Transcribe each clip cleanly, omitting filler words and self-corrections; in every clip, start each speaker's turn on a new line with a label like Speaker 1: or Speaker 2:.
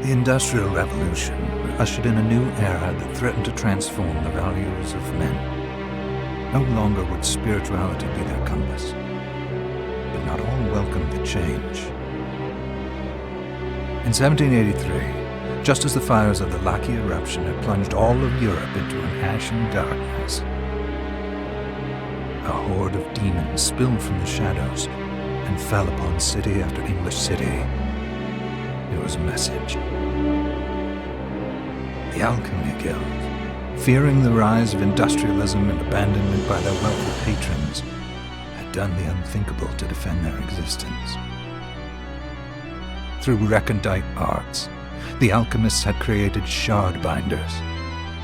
Speaker 1: The Industrial Revolution ushered in a new era that threatened to transform the values of men. No longer would spirituality be their compass, but not all welcomed the change. In 1783, just as the fires of the Laki eruption had plunged all of Europe into an ashen darkness, a horde of demons spilled from the shadows and fell upon city after English city. It was a message. The Alchemy Guild, fearing the rise of industrialism and abandonment by their wealthy patrons, had done the unthinkable to defend their existence. Through recondite arts, the alchemists had created shard binders,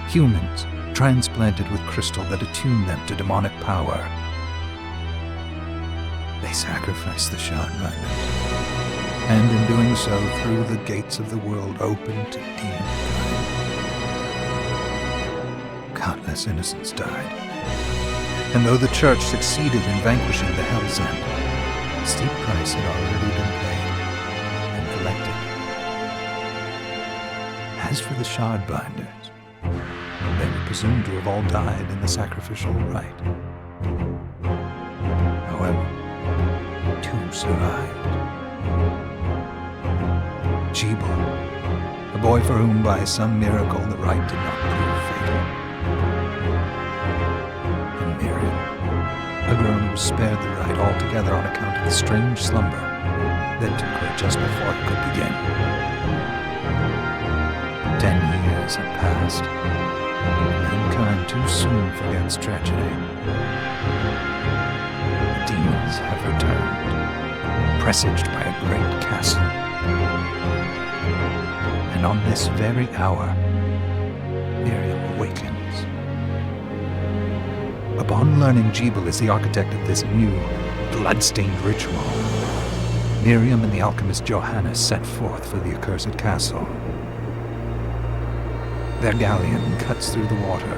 Speaker 1: humans transplanted with crystal that attuned them to demonic power. They sacrificed the shard binders, and in doing so threw the gates of the world open to demonkind. Countless innocents died, and though the Church succeeded in vanquishing the Hell's End, a steep price had already been paid and collected. As for the shard binders, they were presumed to have all died in the sacrificial rite. However, two survived. Jebel, a boy for whom by some miracle the rite did not prove fatal. And Miriam, a girl who was spared the rite altogether on account of the strange slumber that took her just before it could begin. 10 years had passed. Mankind too soon forgets tragedy. The demons have returned, presaged by a great castle. And on this very hour, Miriam awakens. Upon learning Jebel is the architect of this new, bloodstained ritual, Miriam and the alchemist Johannes set forth for the accursed castle. Their galleon cuts through the water,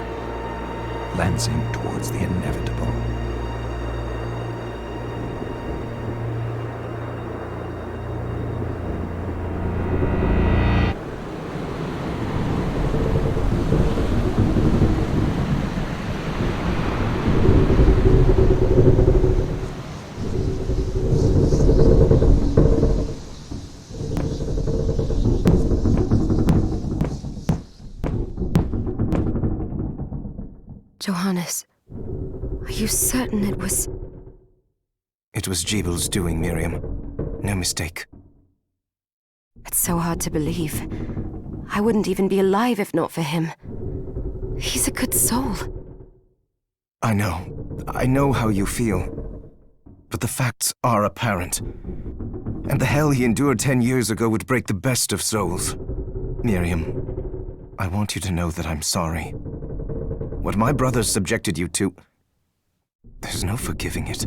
Speaker 1: lancing towards the inevitable.
Speaker 2: Johannes, are you certain it was...
Speaker 3: It was Jebel's doing, Miriam. No mistake.
Speaker 2: It's so hard to believe. I wouldn't even be alive if not for him. He's a good soul.
Speaker 3: I know how you feel. But the facts are apparent. And the hell he endured 10 years ago would break the best of souls. Miriam, I want you to know that I'm sorry. What my brothers subjected you to, there's no forgiving it.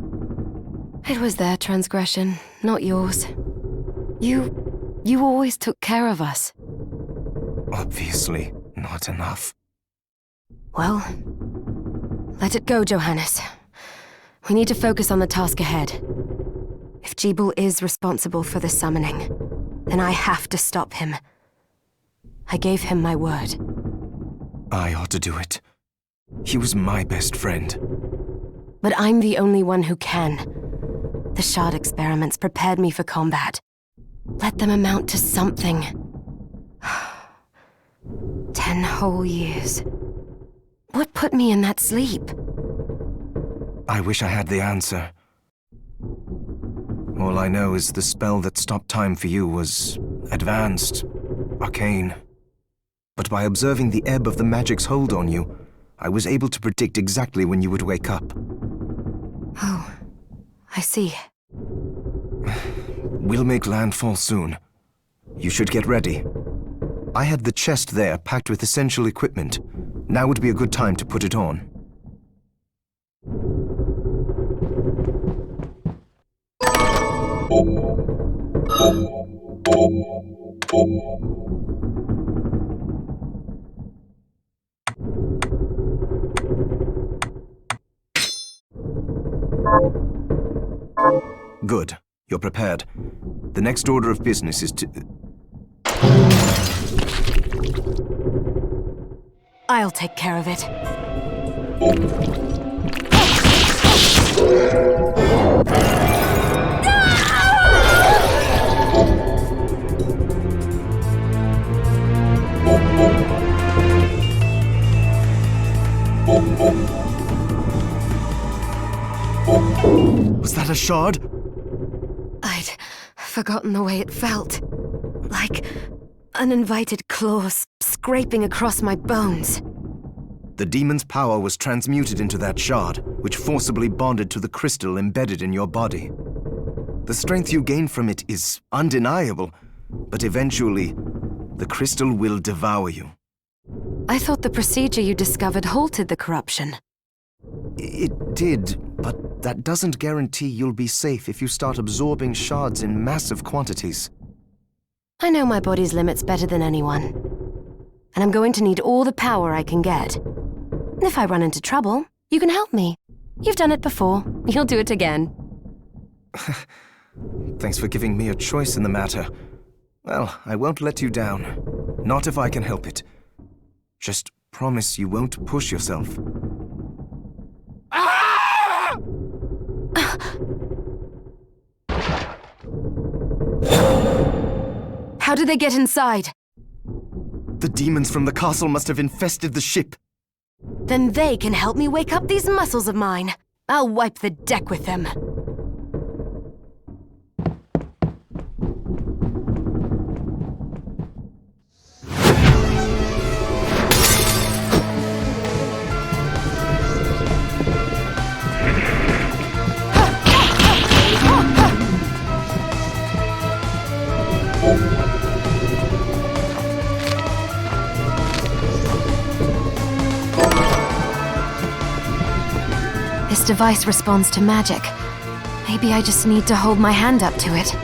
Speaker 2: It was their transgression, not yours. You always took care of us.
Speaker 3: Obviously, not enough.
Speaker 2: Well, let it go, Johannes. We need to focus on the task ahead. If Jebel is responsible for the summoning, then I have to stop him. I gave him my word.
Speaker 3: I ought to do it. He was my best friend.
Speaker 2: But I'm the only one who can. The shard experiments prepared me for combat. Let them amount to something. 10 whole years. What put me in that sleep?
Speaker 3: I wish I had the answer. All I know is the spell that stopped time for you was advanced, arcane. But by observing the ebb of the magic's hold on you, I was able to predict exactly when you would wake up.
Speaker 2: Oh, I see.
Speaker 3: We'll make landfall soon. You should get ready. I had the chest there packed with essential equipment. Now would be a good time to put it on. Good. You're prepared. The next order of business is to...
Speaker 2: I'll take care of it.
Speaker 3: Was that a shard?
Speaker 2: I'd forgotten the way it felt. Like uninvited claws scraping across my bones.
Speaker 3: The demon's power was transmuted into that shard, which forcibly bonded to the crystal embedded in your body. The strength you gain from it is undeniable, but eventually, the crystal will devour you.
Speaker 2: I thought the procedure you discovered halted the corruption.
Speaker 3: It did, but that doesn't guarantee you'll be safe if you start absorbing shards in massive quantities.
Speaker 2: I know my body's limits better than anyone. And I'm going to need all the power I can get. If I run into trouble, you can help me. You've done it before. You'll do it again.
Speaker 3: Thanks for giving me a choice in the matter. Well, I won't let you down. Not if I can help it. Just promise you won't push yourself.
Speaker 2: How did they get inside?
Speaker 3: The demons from the castle must have infested the ship.
Speaker 2: Then they can help me wake up these muscles of mine. I'll wipe the deck with them. This device responds to magic. Maybe I just need to hold my hand up to it.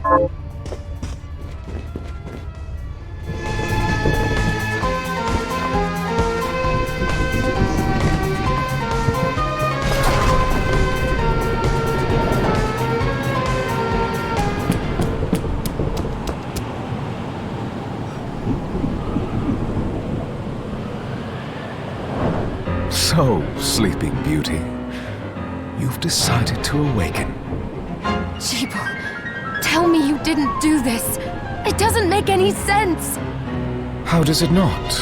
Speaker 3: So, Sleeping Beauty, you've decided to awaken.
Speaker 2: Jeeble, tell me you didn't do this. It doesn't make any sense.
Speaker 3: How does it not?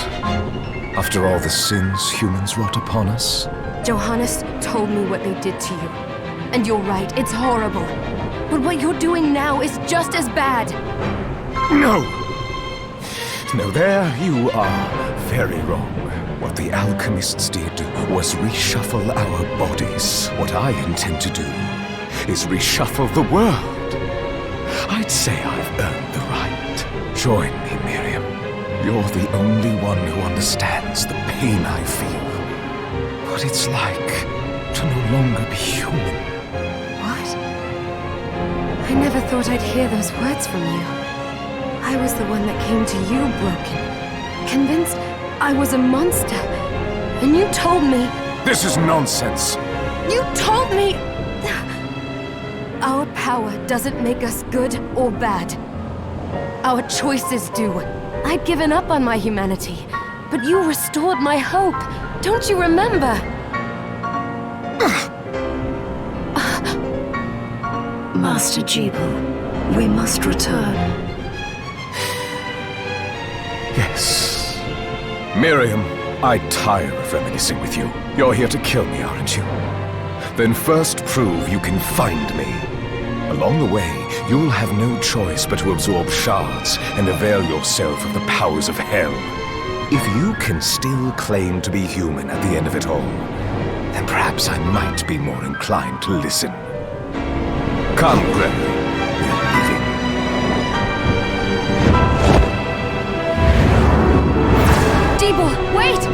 Speaker 3: After all the sins humans wrought upon us?
Speaker 2: Johannes told me what they did to you. And you're right, it's horrible. But what you're doing now is just as bad.
Speaker 3: No! No, there you are very wrong. What the alchemists did was reshuffle our bodies. What I intend to do is reshuffle the world. I'd say I've earned the right. Join me, Miriam. You're the only one who understands the pain I feel. What it's like to no longer be human.
Speaker 2: What? I never thought I'd hear those words from you. I was the one that came to you broken, convinced I was a monster. And you told me...
Speaker 3: This is nonsense!
Speaker 2: You told me... Our power doesn't make us good or bad. Our choices do. I'd given up on my humanity, but you restored my hope. Don't you remember?
Speaker 4: Master Jeeble, we must return.
Speaker 3: Yes. Miriam, I tire of reminiscing with you. You're here to kill me, aren't you? Then first prove you can find me. Along the way, you'll have no choice but to absorb shards and avail yourself of the powers of hell. If you can still claim to be human at the end of it all, then perhaps I might be more inclined to listen. Come, Gregory. We're leaving.
Speaker 2: Jeeble, wait!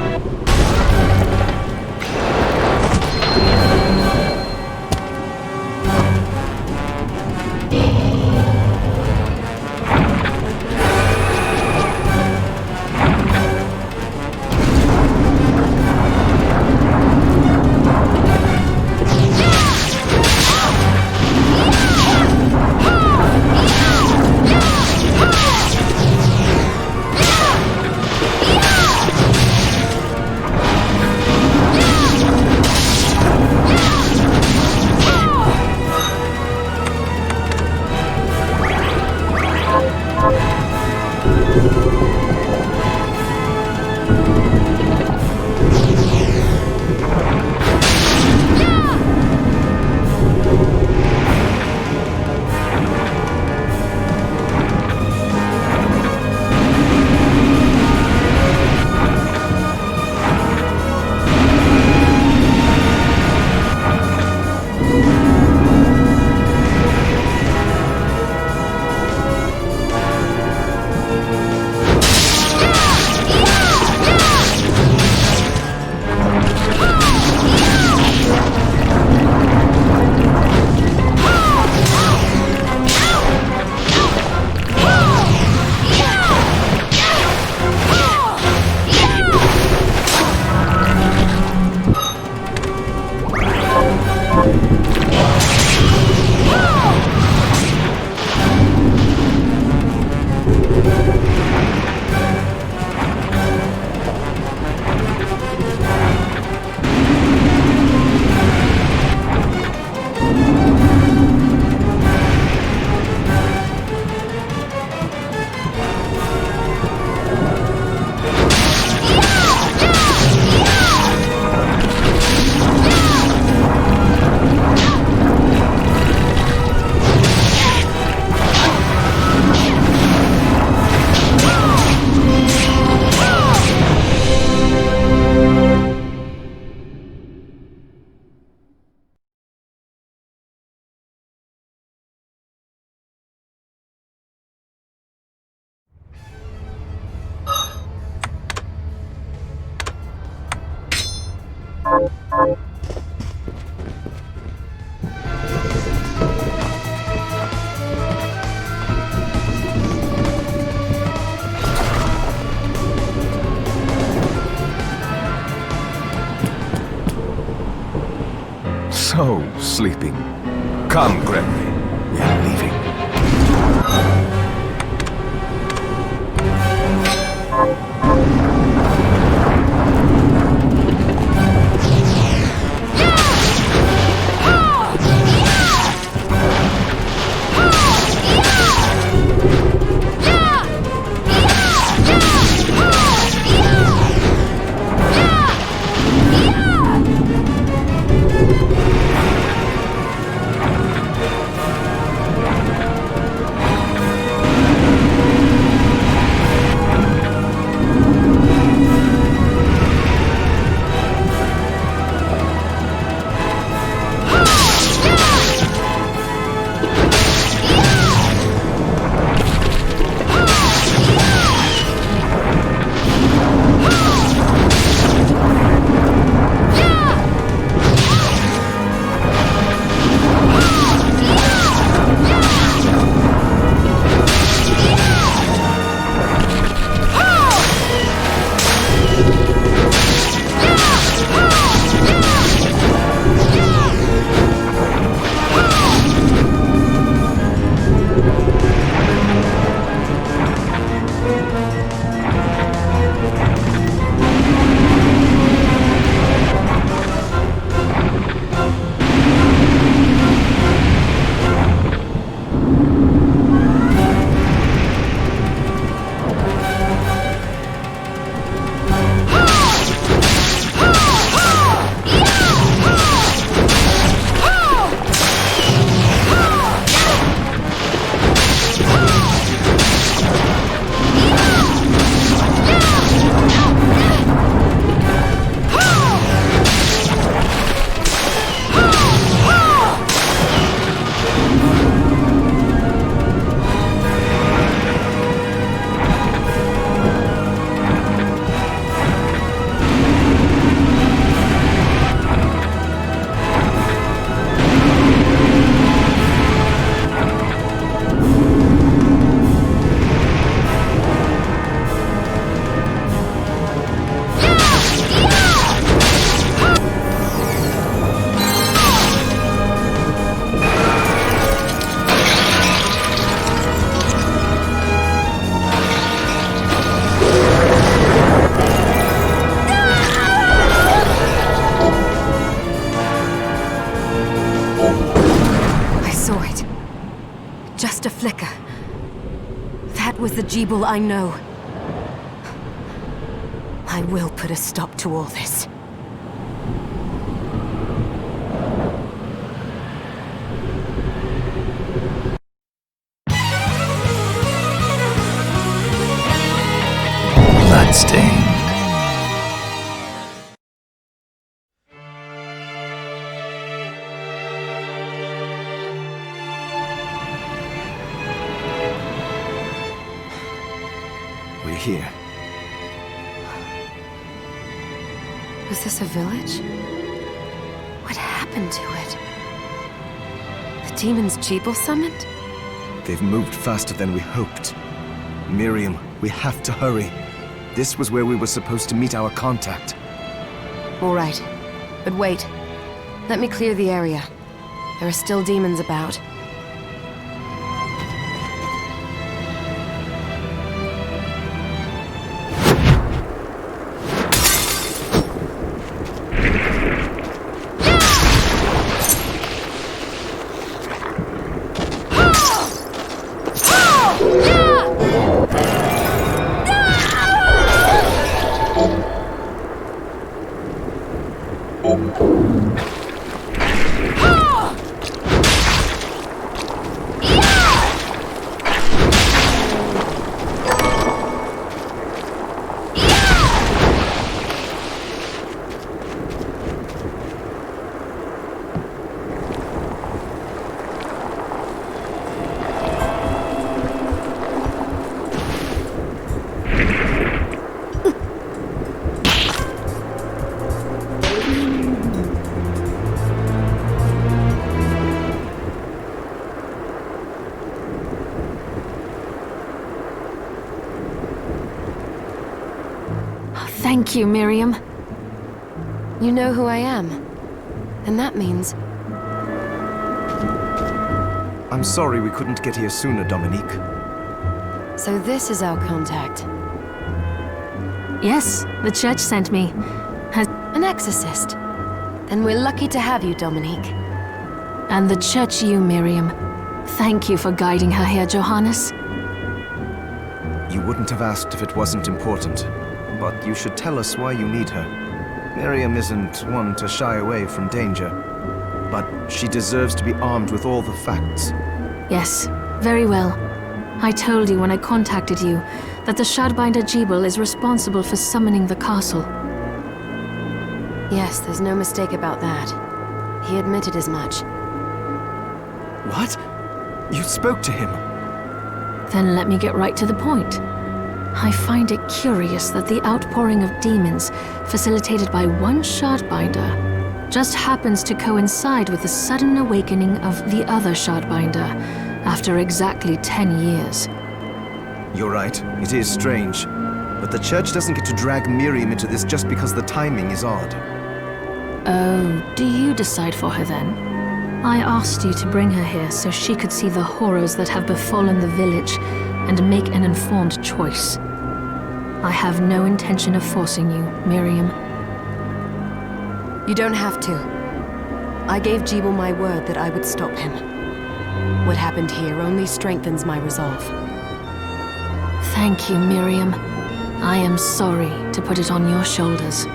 Speaker 3: So, sleeping. Come, Gregory. We are leaving.
Speaker 2: Just a flicker. That was the Jeeble I know. I will put a stop to all this.
Speaker 1: Bloodstained.
Speaker 3: We're here.
Speaker 2: Was this a village? What happened to it? The demons Jeeble summoned?
Speaker 3: They've moved faster than we hoped. Miriam, we have to hurry. This was where we were supposed to meet our contact.
Speaker 2: All right. But wait. Let me clear the area. There are still demons about. Thank you, Miriam. You know who I am. And that means
Speaker 3: I'm sorry we couldn't get here sooner, Dominique.
Speaker 2: So this is our contact.
Speaker 5: Yes, the church sent me.
Speaker 2: An exorcist. Then we're lucky to have you, Dominique.
Speaker 5: And the church you, Miriam. Thank you for guiding her here, Johannes.
Speaker 3: You wouldn't have asked if it wasn't important, but you should tell us why you need her. Miriam isn't one to shy away from danger, but she deserves to be armed with all the facts.
Speaker 5: Yes, very well. I told you when I contacted you that the Shardbinder Jebel is responsible for summoning the castle.
Speaker 2: Yes, there's no mistake about that. He admitted as much.
Speaker 3: What? You spoke to him?
Speaker 5: Then let me get right to the point. I find it curious that the outpouring of demons, facilitated by one Shardbinder, just happens to coincide with the sudden awakening of the other Shardbinder, after exactly 10 years.
Speaker 3: You're right, it is strange. But the church doesn't get to drag Miriam into this just because the timing is odd.
Speaker 5: Oh, do you decide for her then? I asked you to bring her here so she could see the horrors that have befallen the village and make an informed choice. I have no intention of forcing you, Miriam.
Speaker 2: You don't have to. I gave Jebel my word that I would stop him. What happened here only strengthens my resolve.
Speaker 5: Thank you, Miriam. I am sorry to put it on your shoulders.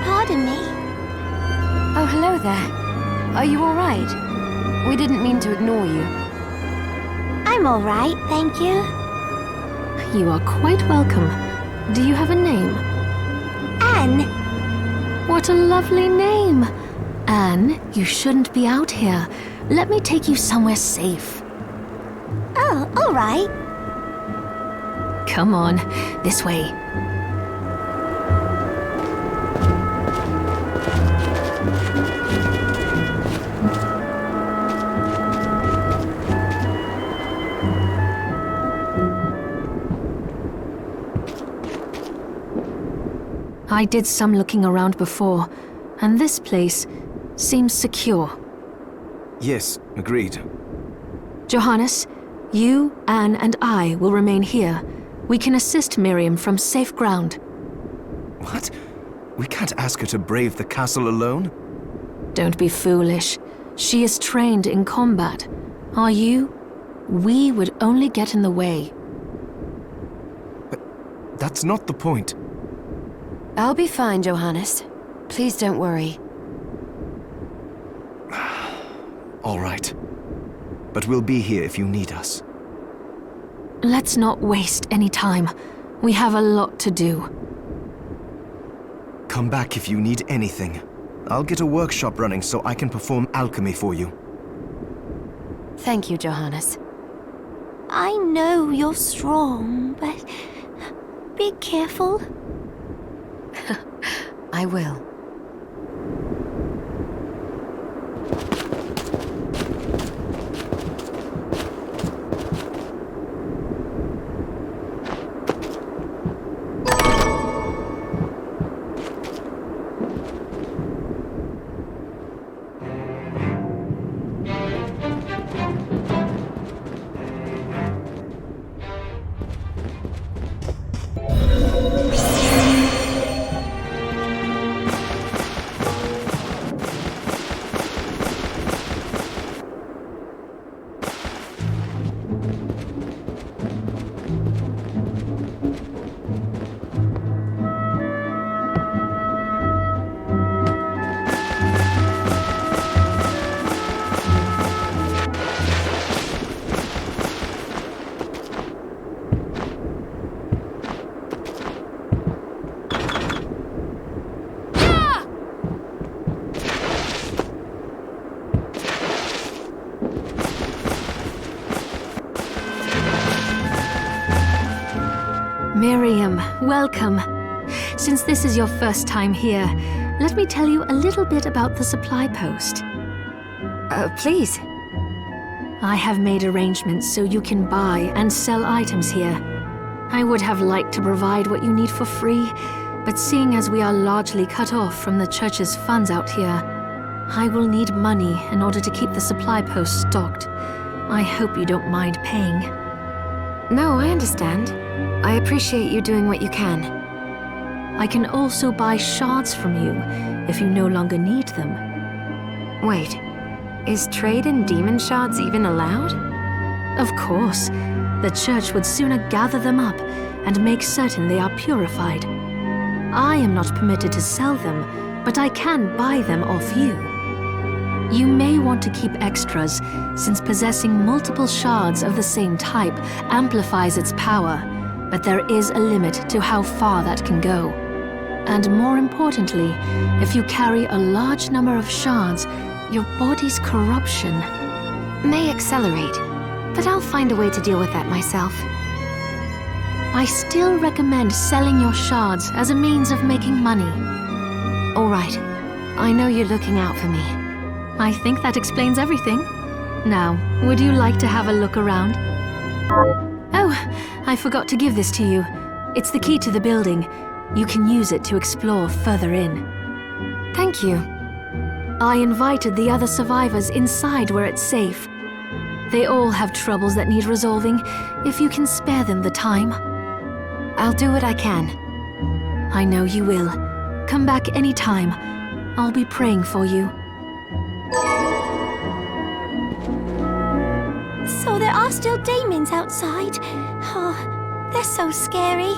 Speaker 6: Pardon me?
Speaker 2: Oh, hello there. Are you all right? We didn't mean to ignore you.
Speaker 6: I'm all right, thank you.
Speaker 5: You are quite welcome. Do you have a name?
Speaker 6: Anne.
Speaker 5: What a lovely name! Anne, you shouldn't be out here. Let me take you somewhere safe.
Speaker 6: Oh, all right.
Speaker 5: Come on, this way. I did some looking around before, and this place seems secure.
Speaker 3: Yes, agreed.
Speaker 5: Johannes, you, Anne, and I will remain here. We can assist Miriam from safe ground.
Speaker 3: What? We can't ask her to brave the castle alone?
Speaker 5: Don't be foolish. She is trained in combat. Are you? We would only get in the way.
Speaker 3: But that's not the point.
Speaker 2: I'll be fine, Johannes. Please don't worry.
Speaker 3: All right. But we'll be here if you need us.
Speaker 5: Let's not waste any time. We have a lot to do.
Speaker 3: Come back if you need anything. I'll get a workshop running so I can perform alchemy for you.
Speaker 2: Thank you, Johannes.
Speaker 6: I know you're strong, but be careful.
Speaker 2: I will.
Speaker 5: Miriam, welcome. Since this is your first time here, let me tell you a little bit about the supply post.
Speaker 2: Please.
Speaker 5: I have made arrangements so you can buy and sell items here. I would have liked to provide what you need for free, but seeing as we are largely cut off from the church's funds out here, I will need money in order to keep the supply post stocked. I hope you don't mind paying.
Speaker 2: No, I understand. I appreciate you doing what you can.
Speaker 5: I can also buy shards from you if you no longer need them.
Speaker 2: Wait, is trade in demon shards even allowed?
Speaker 5: Of course, the church would sooner gather them up and make certain they are purified. I am not permitted to sell them, but I can buy them off you. You may want to keep extras, since possessing multiple shards of the same type amplifies its power, but there is a limit to how far that can go. And more importantly, if you carry a large number of shards, your body's corruption
Speaker 2: may accelerate, but I'll find a way to deal with that myself.
Speaker 5: I still recommend selling your shards as a means of making money.
Speaker 2: All right. I know you're looking out for me.
Speaker 5: I think that explains everything. Now, would you like to have a look around? Oh, I forgot to give this to you. It's the key to the building. You can use it to explore further in.
Speaker 2: Thank you.
Speaker 5: I invited the other survivors inside where it's safe. They all have troubles that need resolving, if you can spare them the time.
Speaker 2: I'll do what I can.
Speaker 5: I know you will. Come back anytime. I'll be praying for you.
Speaker 6: So there are still demons outside. Oh, they're so scary.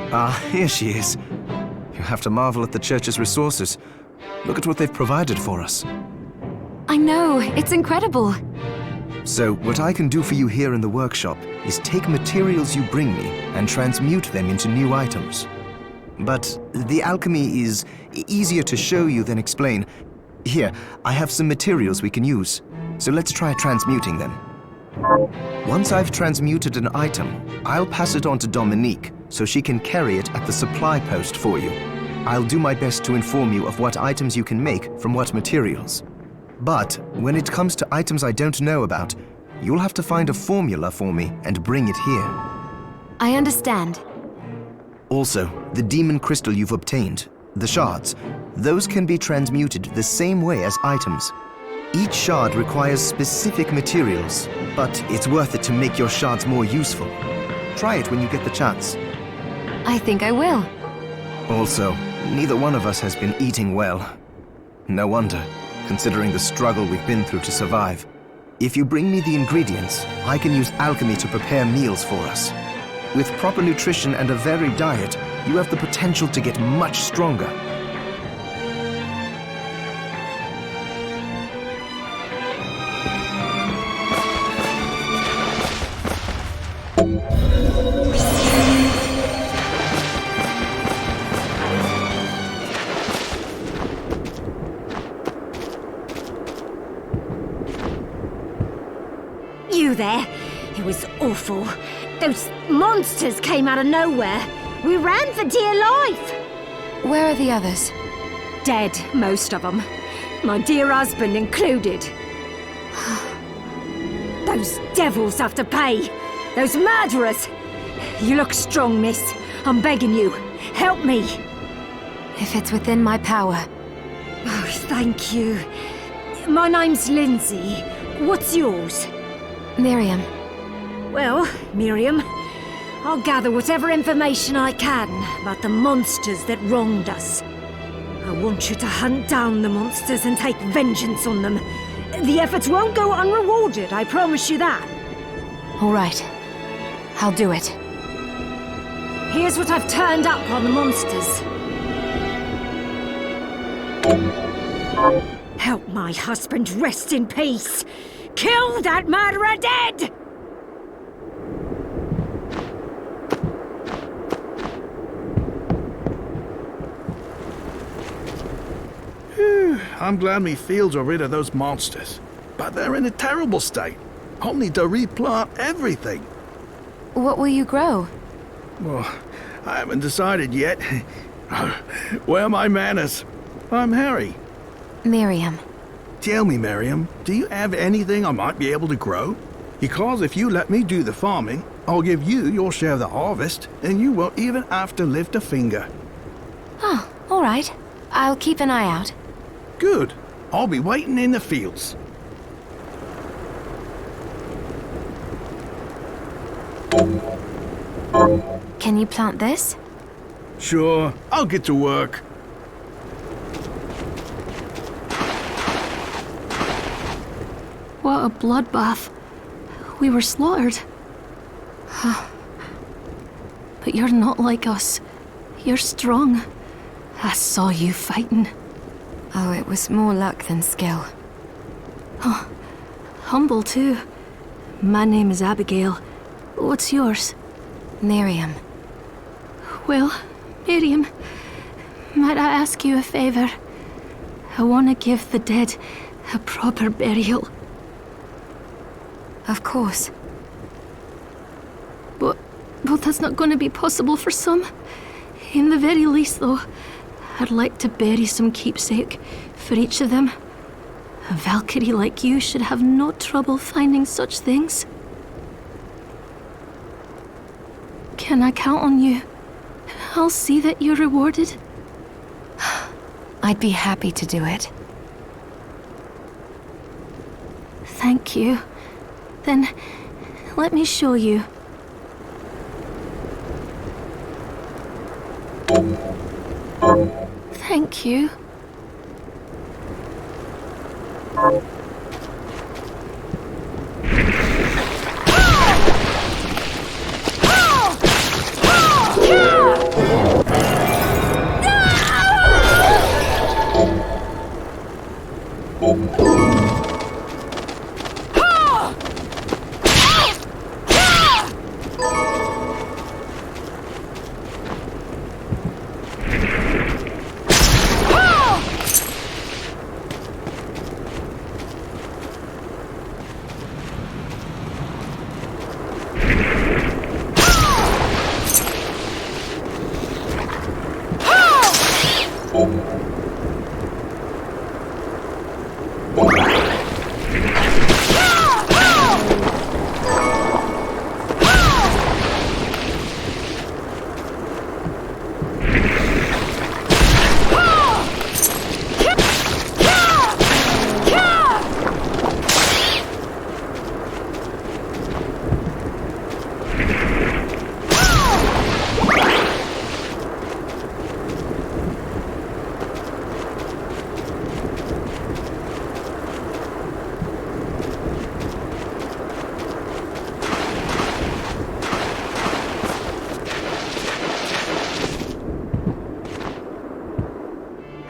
Speaker 3: Ah, here she is. You have to marvel at the church's resources. Look at what they've provided for us.
Speaker 2: I know, it's incredible.
Speaker 3: So, what I can do for you here in the workshop is take materials you bring me and transmute them into new items. But the alchemy is easier to show you than explain. Here, I have some materials we can use, so let's try transmuting them. Once I've transmuted an item, I'll pass it on to Dominique, so she can carry it at the supply post for you. I'll do my best to inform you of what items you can make from what materials. But when it comes to items I don't know about, you'll have to find a formula for me and bring it here.
Speaker 2: I understand.
Speaker 3: Also, the demon crystal you've obtained, the shards, those can be transmuted the same way as items. Each shard requires specific materials, but it's worth it to make your shards more useful. Try it when you get the chance.
Speaker 2: I think I will.
Speaker 3: Also, neither one of us has been eating well. No wonder, considering the struggle we've been through to survive. If you bring me the ingredients, I can use alchemy to prepare meals for us. With proper nutrition and a varied diet, you have the potential to get much stronger.
Speaker 7: You there? It was awful. Those monsters came out of nowhere. We ran for dear life.
Speaker 2: Where are the others?
Speaker 7: Dead, most of them. My dear husband included. Those devils have to pay. Those murderers. You look strong, miss. I'm begging you. Help me.
Speaker 2: If it's within my power.
Speaker 7: Oh, thank you. My name's Lindsay. What's yours?
Speaker 2: Miriam.
Speaker 7: Well, Miriam, I'll gather whatever information I can about the monsters that wronged us. I want you to hunt down the monsters and take vengeance on them. The efforts won't go unrewarded, I promise you that.
Speaker 2: All right. I'll do it.
Speaker 7: Here's what I've turned up on the monsters. Help my husband rest in peace. Kill that murderer dead!
Speaker 8: I'm glad me fields are rid of those monsters. But they're in a terrible state. I'll need to replant everything.
Speaker 2: What will you grow?
Speaker 8: Well, I haven't decided yet. Where are my manners? I'm Harry.
Speaker 2: Miriam.
Speaker 8: Tell me, Miriam, do you have anything I might be able to grow? Because if you let me do the farming, I'll give you your share of the harvest, and you won't even have to lift a finger.
Speaker 2: Oh, all right. I'll keep an eye out.
Speaker 8: Good. I'll be waiting in the fields.
Speaker 2: Can you plant this?
Speaker 8: Sure, I'll get to work.
Speaker 5: What a bloodbath. We were slaughtered. But you're not like us. You're strong. I saw you fighting.
Speaker 2: Oh, it was more luck than skill.
Speaker 5: Oh, humble too. My name is Abigail. What's yours?
Speaker 2: Miriam.
Speaker 5: Well, Miriam, might I ask you a favor? I want to give the dead a proper burial.
Speaker 2: Of course.
Speaker 5: But that's not going to be possible for some. In the very least, though, I'd like to bury some keepsake for each of them. A Valkyrie like you should have no trouble finding such things. Can I count on you? I'll see that you're rewarded.
Speaker 2: I'd be happy to do it.
Speaker 5: Thank you. Then, let me show you. Thank you.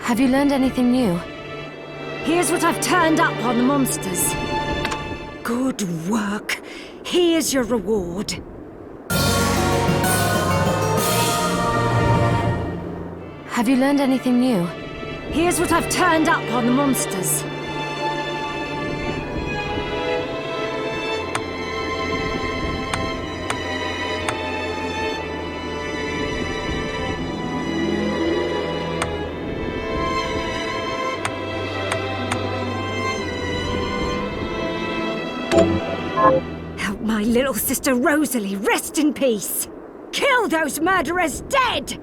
Speaker 2: Have you learned anything new?
Speaker 7: Here's what I've turned up on the monsters. Good work. Here's your reward.
Speaker 2: Have you learned anything new?
Speaker 7: Here's what I've turned up on the monsters. Help my little sister Rosalie rest in peace. Kill those murderers dead!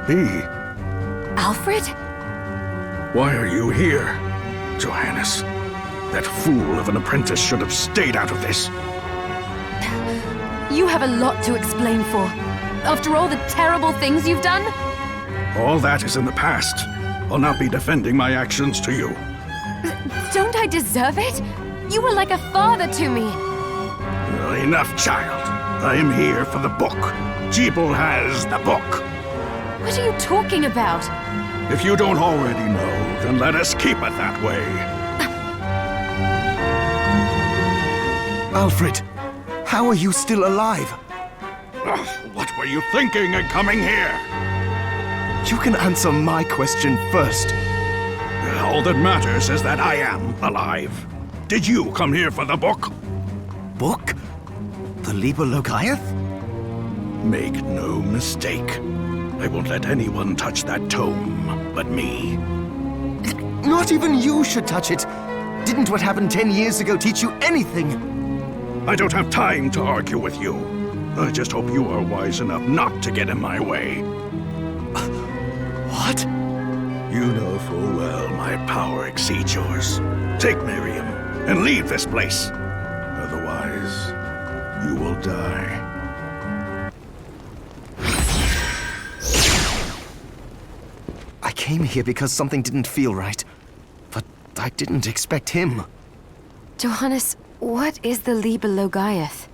Speaker 8: He?
Speaker 2: Alfred?
Speaker 8: Why are you here, Johannes? That fool of an apprentice should have stayed out of this.
Speaker 2: You have a lot to explain for. After all the terrible things you've done?
Speaker 8: All that is in the past. I'll not be defending my actions to you.
Speaker 2: Don't I deserve it? You were like a father to me.
Speaker 8: Enough, child. I am here for the book. Jeeble has the book.
Speaker 2: What are you talking about?
Speaker 8: If you don't already know, then let us keep it that way.
Speaker 3: Alfred, how are you still alive?
Speaker 8: What were you thinking in coming here?
Speaker 3: You can answer my question first.
Speaker 8: All that matters is that I am alive. Did you come here for the book?
Speaker 3: Book? The Liber Logaeth?
Speaker 8: Make no mistake. I won't let anyone touch that tome but me.
Speaker 3: Not even you should touch it. Didn't what happened 10 years ago teach you anything?
Speaker 8: I don't have time to argue with you. I just hope you are wise enough not to get in my way.
Speaker 3: What?
Speaker 8: You know full well my power exceeds yours. Take Miriam and leave this place. Otherwise, you will die.
Speaker 3: I came here because something didn't feel right. But I didn't expect him.
Speaker 2: Johannes, what is the Liber Logaeth?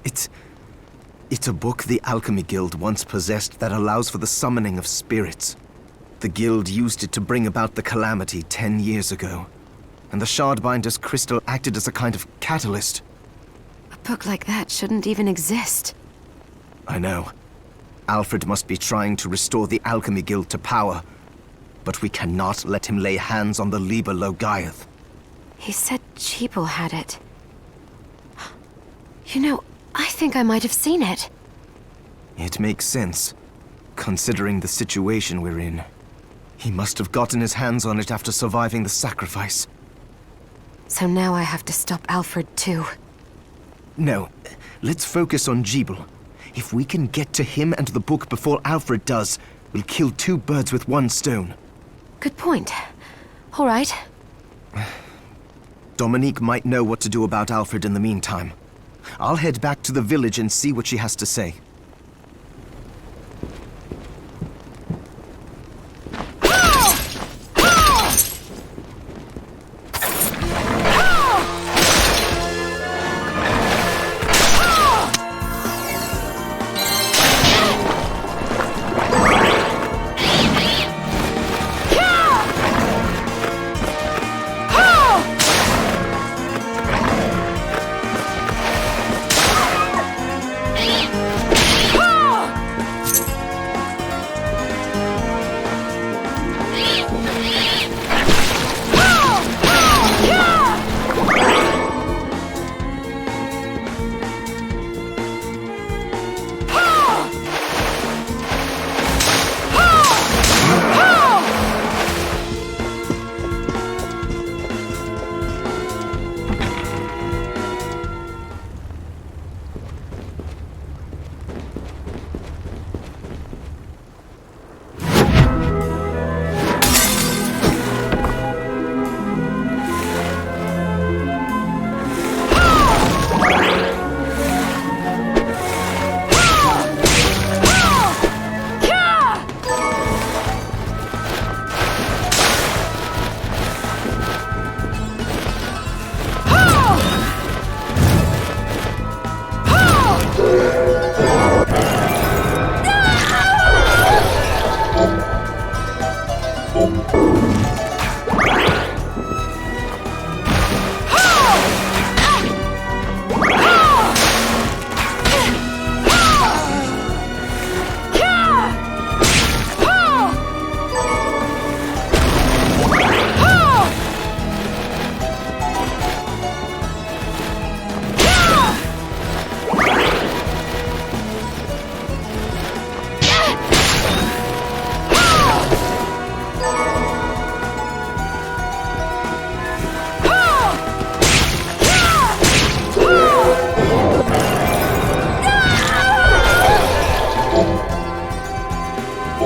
Speaker 3: It's a book the Alchemy Guild once possessed that allows for the summoning of spirits. The Guild used it to bring about the calamity 10 years ago. And the Shardbinder's crystal acted as a kind of catalyst.
Speaker 2: A book like that shouldn't even exist.
Speaker 3: I know. Alfred must be trying to restore the Alchemy Guild to power. But we cannot let him lay hands on the Liber Logaeth.
Speaker 2: He said Jeeble had it. You know, I think I might have seen it.
Speaker 3: It makes sense, considering the situation we're in. He must have gotten his hands on it after surviving the sacrifice.
Speaker 2: So now I have to stop Alfred too.
Speaker 3: No, let's focus on Jeeble. If we can get to him and the book before Alfred does, we'll kill two birds with one stone.
Speaker 2: Good point. All right.
Speaker 3: Dominique might know what to do about Alfred in the meantime. I'll head back to the village and see what she has to say.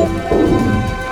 Speaker 3: Thank you.